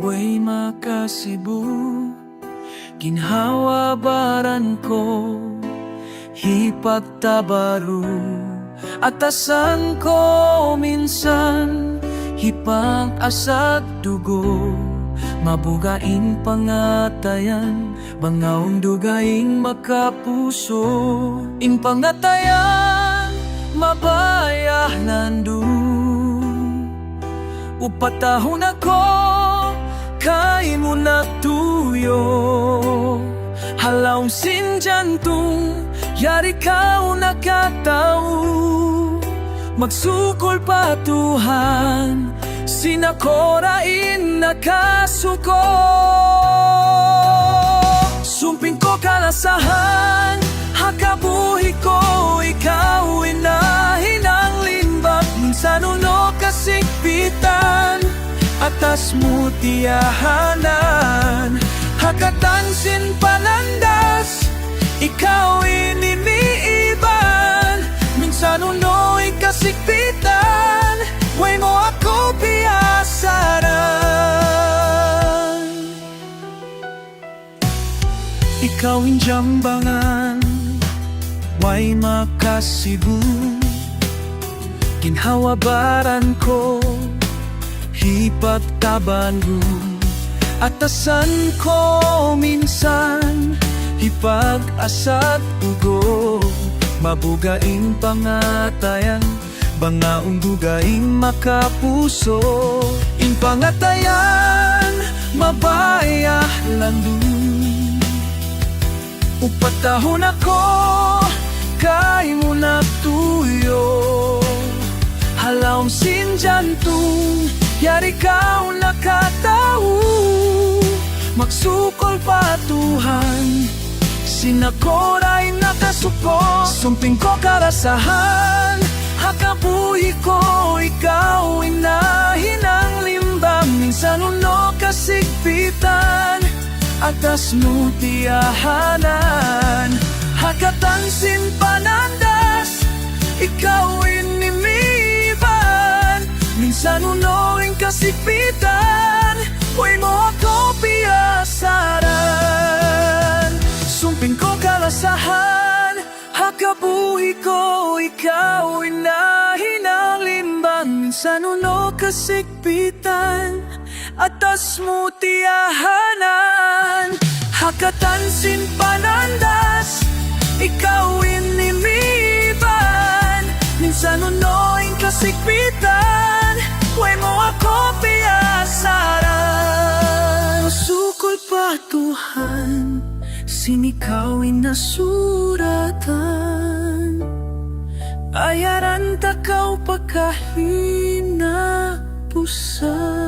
way makasibu. Ginhawa baran ko, hipagtabaru. Atasan ko minsan, hipag-asag dugo. Mabugaing pangatayan, bangaong dugaing makapuso. In pangatayan, mabayah landu. Upatahon ako, kay mo natuyo. Halaw sinjantong, yari ka nakatao. Magsukol pa Tuhan, sinakorain nakasuko. Sumping ko kalasahan, hakabuhi ko, ikaw inahinang limbak. Minsan uno kasigpitan, atas mo tiyahanan. Hakatansin panandas, ikaw inimiiban. Minsan uno'y kasigpitan, way mo ako piyasaran. Ikaw injambangan, way makasibu. Ginhawabaran ko, hipagtaban ko. Atasan ko minsan, hipag-asat ugo. Mabugaing pangatayan, bangaong dugaing makapuso. In pangatayan, mabayah landu. Upatahon ako, kay mo natuyo. Halaw sinjantong, yari ka nakatao. Magsukol pa Tuhan, sinakoray nakasuko. Sumping ko karasahan, hakabuhi ko, ikaw inahinang limbang. Minsan uno kasigpitan, atas mo tiyahanan. Hakatansin panandas, ikaw inimiban. Minsan uno'y kasigpitan, way mo ako piyasaran. Sumping ko kalasahan, hakabuhi ko, ikaw inahinang limbang. Minsan uno kasigpitan, atas mo tiyahanan. Hakatansin panandas, ikaw inimiban. Minsan uno'y kasigpitan, way mo ako piyasaran. Sukol pa Tuhan, sinikawin na suratan. Ayaran takaw pagkahina pusa.